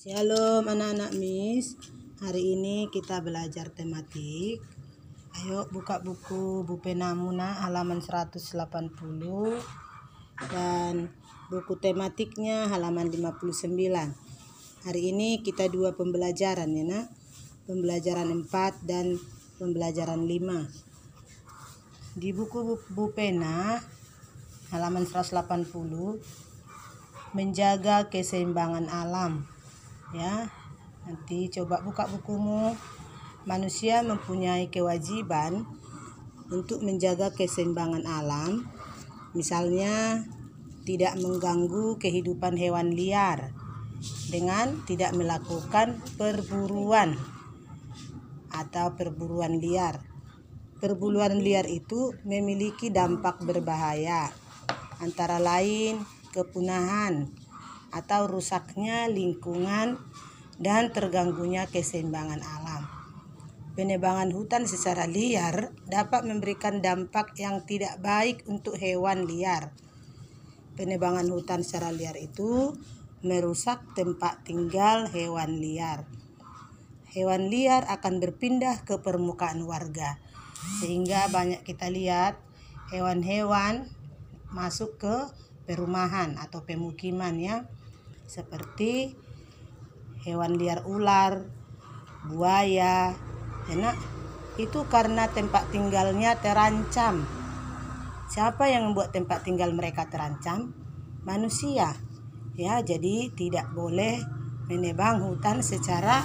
Shalom anak-anak Miss. Hari ini kita belajar tematik. Ayo buka buku Bu Penamuna halaman 180 dan buku tematiknya halaman 59. Hari ini kita dua pembelajaran ya nak. Pembelajaran 4 dan pembelajaran 5. Di buku Bu Pena halaman 180 menjaga keseimbangan alam. Ya, nanti coba buka bukumu. Manusia mempunyai kewajiban untuk menjaga keseimbangan alam, misalnya tidak mengganggu kehidupan hewan liar dengan tidak melakukan perburuan atau perburuan liar. Perburuan liar itu memiliki dampak berbahaya, antara lain kepunahan atau rusaknya lingkungan dan terganggunya keseimbangan alam. Penebangan hutan secara liar dapat memberikan dampak yang tidak baik untuk hewan liar. Penebangan hutan secara liar itu merusak tempat tinggal hewan liar. Hewan liar akan berpindah ke permukaan warga, sehingga banyak kita lihat hewan-hewan masuk ke perumahan atau pemukiman ya, seperti hewan liar ular, buaya, itu karena tempat tinggalnya terancam. Siapa yang membuat tempat tinggal mereka terancam? Manusia. Ya, jadi tidak boleh menebang hutan secara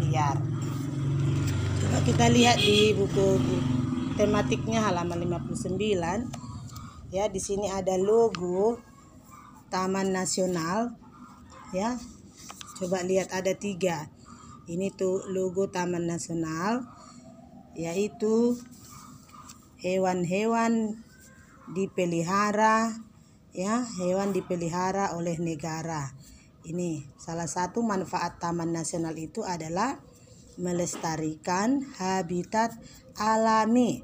liar. Coba kita lihat di buku tematiknya halaman 59. Ya, di sini ada logo Taman Nasional. Ya, coba lihat ada 3. Ini tuh logo Taman Nasional, yaitu hewan-hewan dipelihara, ya, hewan dipelihara oleh negara. Ini salah satu manfaat Taman Nasional itu adalah melestarikan habitat alami.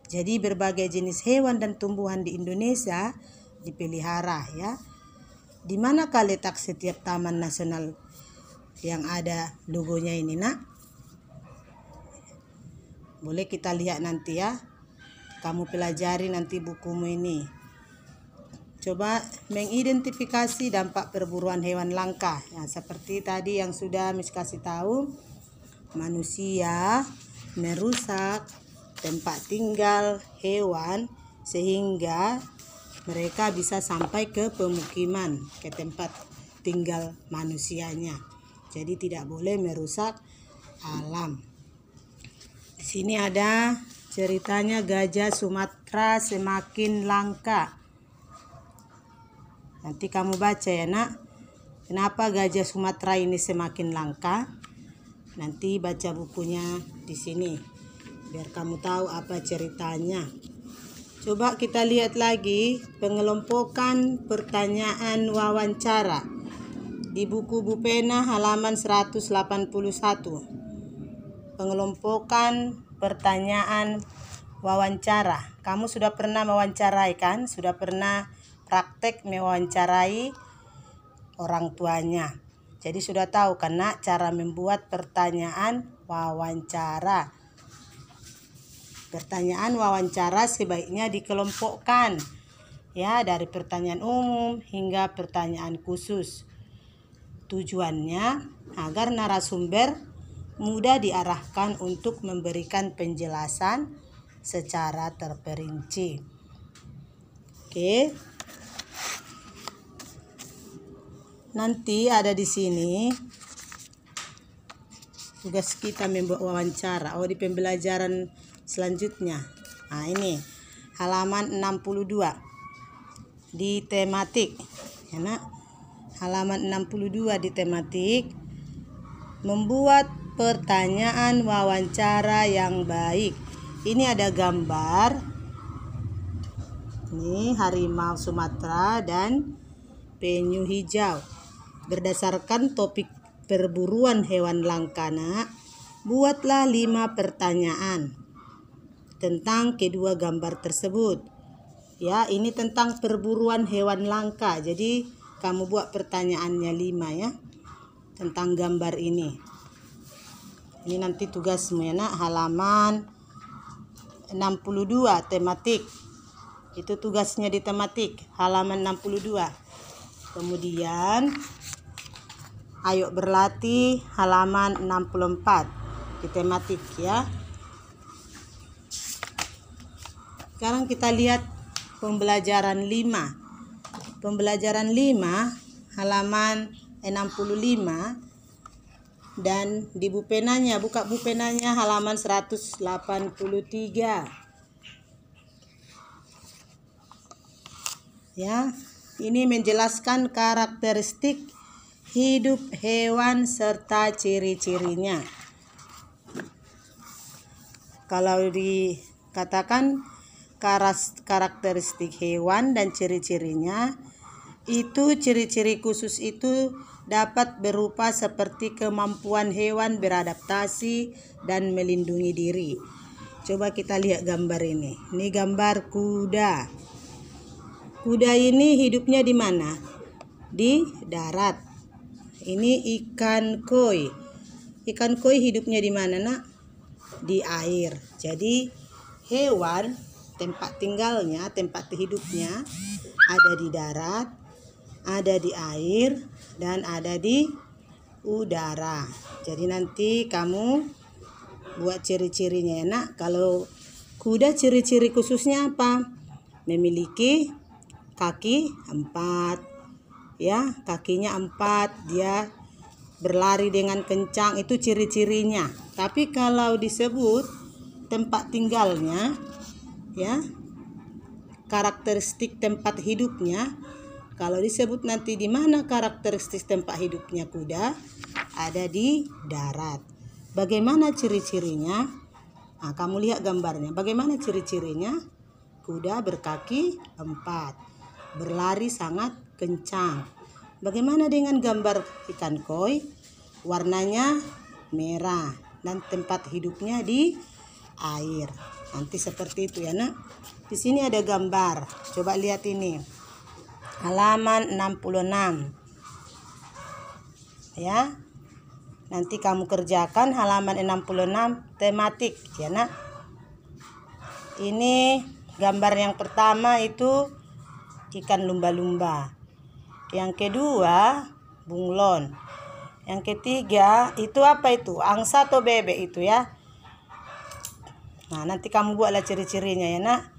Jadi berbagai jenis hewan dan tumbuhan di Indonesia dipelihara ya. Di manakah letak setiap taman nasional yang ada logonya ini nak? Boleh kita lihat nanti ya. Kamu pelajari nanti bukumu ini. Coba mengidentifikasi dampak perburuan hewan langka. Ya, seperti tadi yang sudah Miss kasih tahu, manusia merusak tempat tinggal hewan sehingga mereka bisa sampai ke pemukiman, ke tempat tinggal manusianya. Jadi tidak boleh merusak alam. Di sini ada ceritanya gajah Sumatera semakin langka. Nanti kamu baca ya nak. Kenapa gajah Sumatera ini semakin langka? Nanti baca bukunya di sini biar kamu tahu apa ceritanya. Coba kita lihat lagi pengelompokan pertanyaan wawancara di buku Bu Pena halaman 181. Pengelompokan pertanyaan wawancara. Kamu sudah pernah mewawancarai kan? Sudah pernah praktek mewawancarai orang tuanya. Jadi sudah tahu kan nak cara membuat pertanyaan wawancara. Pertanyaan wawancara sebaiknya dikelompokkan ya, dari pertanyaan umum hingga pertanyaan khusus. Tujuannya agar narasumber mudah diarahkan untuk memberikan penjelasan secara terperinci. Oke. Nanti ada di sini tugas kita membuat wawancara. Di pembelajaran selanjutnya. Nah, ini halaman 62 di tematik. Ya, nak? Halaman 62 di tematik, membuat pertanyaan wawancara yang baik. Ini ada gambar. Ini harimau Sumatera dan penyu hijau. Berdasarkan topik perburuan hewan langka, nak, buatlah 5 pertanyaan tentang kedua gambar tersebut. Ya, ini tentang perburuan hewan langka. Jadi kamu buat pertanyaannya 5 ya. tentang gambar ini. Ini nanti tugasmu ya nak, halaman 62 tematik. Itu tugasnya di tematik, halaman 62. Kemudian ayo berlatih halaman 64 di tematik ya. Sekarang kita lihat pembelajaran 5. Pembelajaran 5 halaman 65. Dan di bupenanya, buka bupenanya halaman 183. Ya, ini menjelaskan karakteristik hidup hewan serta ciri-cirinya. Kalau dikatakan karakteristik hewan dan ciri-cirinya, itu ciri-ciri khusus itu dapat berupa seperti kemampuan hewan beradaptasi dan melindungi diri. Coba kita lihat gambar ini. Ini gambar kuda. Kuda ini hidupnya di mana? Di darat. Ini ikan koi. Ikan koi hidupnya di mana nak? Di air. Jadi hewan tempat tinggalnya, tempat hidupnya ada di darat, ada di air, dan ada di udara. Jadi nanti kamu buat ciri-cirinya ya nak. Kalau kuda ciri-ciri khususnya apa? Memiliki kaki 4 ya, kakinya 4, dia berlari dengan kencang, itu ciri-cirinya. Tapi kalau disebut tempat tinggalnya ya, karakteristik tempat hidupnya, kalau disebut nanti di mana karakteristik tempat hidupnya kuda, ada di darat. Bagaimana ciri-cirinya? Nah, kamu lihat gambarnya. Bagaimana ciri-cirinya? Kuda berkaki 4, berlari sangat kencang. Bagaimana dengan gambar ikan koi? Warnanya merah dan tempat hidupnya di air. Nanti seperti itu ya nak. Di sini ada gambar. Coba lihat ini. Halaman 66 ya. Nanti kamu kerjakan halaman 66 tematik ya nak. Ini gambar yang pertama itu ikan lumba-lumba. Yang kedua bunglon. Yang ketiga itu apa itu? Angsa atau bebek itu ya. Nah, nanti kamu buatlah ciri-cirinya ya nak.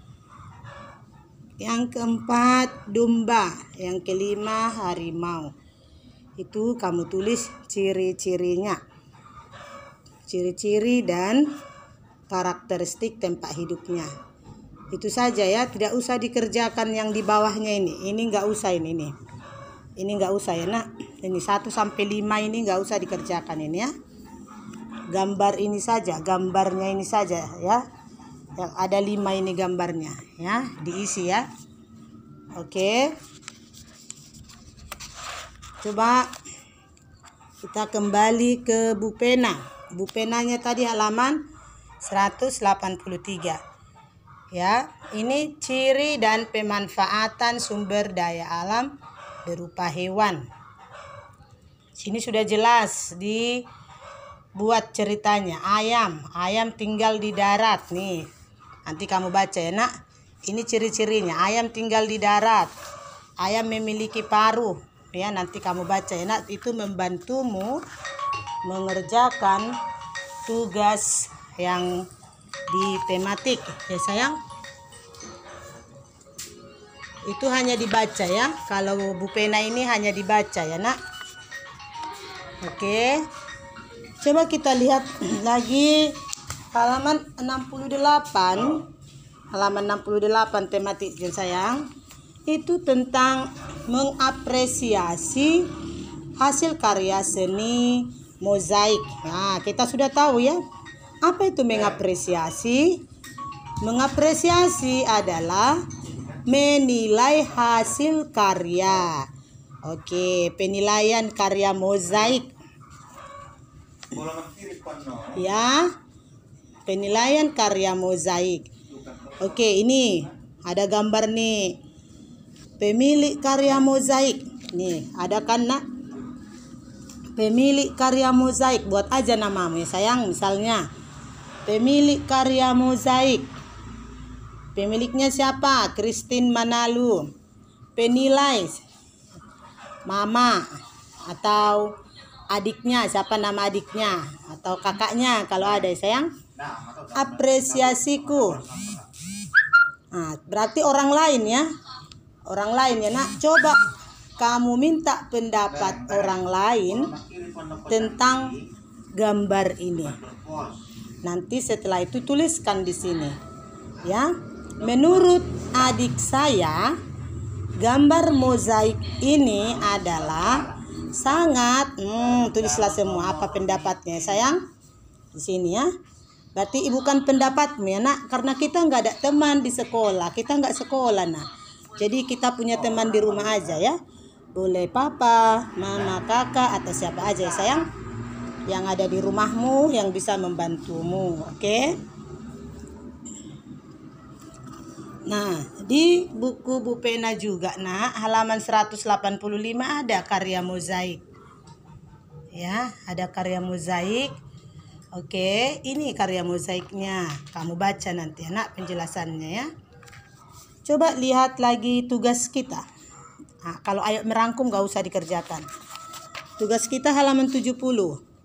Yang keempat domba, yang kelima harimau. Itu kamu tulis ciri-cirinya. Ciri-ciri dan karakteristik tempat hidupnya. Itu saja ya, tidak usah dikerjakan yang di bawahnya ini. Ini enggak usah ini nih. Ini enggak usah ya nak. Ini 1 sampai 5 ini enggak usah dikerjakan ini ya. Gambar ini saja, gambarnya ini saja ya. Yang ada 5 ini gambarnya ya, diisi ya. Oke. Coba kita kembali ke bupena. Bupenanya tadi halaman 183. Ya, ini ciri dan pemanfaatan sumber daya alam berupa hewan. Sini sudah jelas dibuat ceritanya. Ayam tinggal di darat nih. Nanti kamu baca ya nak. Ini ciri-cirinya. Ayam tinggal di darat. Ayam memiliki paruh. Ya, nanti kamu baca ya nak. Itu membantumu mengerjakan tugas yang di tematik. Ya sayang. Itu hanya dibaca ya. Kalau bupena ini hanya dibaca ya nak. Oke. Coba kita lihat lagi halaman 68. Halaman 68 tematik sayang. Itu tentang mengapresiasi hasil karya seni mozaik. Nah, kita sudah tahu ya. Apa itu mengapresiasi? Mengapresiasi adalah menilai hasil karya. Oke, penilaian karya mozaik. Ya, penilaian karya mozaik. Oke, ini ada gambar nih. Pemilik karya mozaik. Nih, ada kan nak? pemilik karya mozaik, buat aja namamu ya sayang. Misalnya pemilik karya mozaik, pemiliknya siapa? Christine Manalu. Penilai, mama atau adiknya, siapa nama adiknya atau kakaknya kalau ada ya sayang. Apresiasiku, nah, berarti orang lain ya, orang lain ya nak. Coba kamu minta pendapat orang lain tentang gambar ini. Nanti setelah itu tuliskan di sini ya. Menurut adik saya, gambar mozaik ini adalah sangat, tulislah semua apa pendapatnya sayang di sini ya. Berarti bukan pendapatmu ya nak, karena kita nggak ada teman di sekolah, kita nggak sekolah nak. Jadi kita punya teman di rumah aja ya. Boleh papa, mama, kakak atau siapa aja ya sayang yang ada di rumahmu yang bisa membantumu, oke? Nah, di buku Bu Pena juga nak, halaman 185 ada karya mozaik. Ya, ada karya mozaik. Oke, ini karya mozaiknya. Kamu baca nanti nak penjelasannya ya. Coba lihat lagi tugas kita. Nah, kalau ayo merangkum gak usah dikerjakan. Tugas kita halaman 70.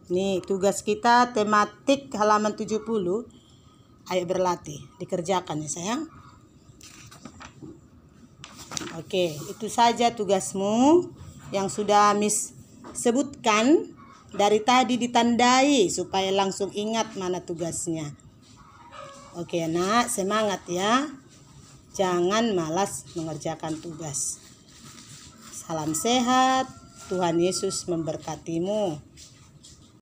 Nih, tugas kita tematik halaman 70. Ayo berlatih, dikerjakan ya sayang. Oke, itu saja tugasmu yang sudah Miss sebutkan dari tadi, ditandai supaya langsung ingat mana tugasnya. Oke nak, semangat ya. Jangan malas mengerjakan tugas. Salam sehat, Tuhan Yesus memberkatimu.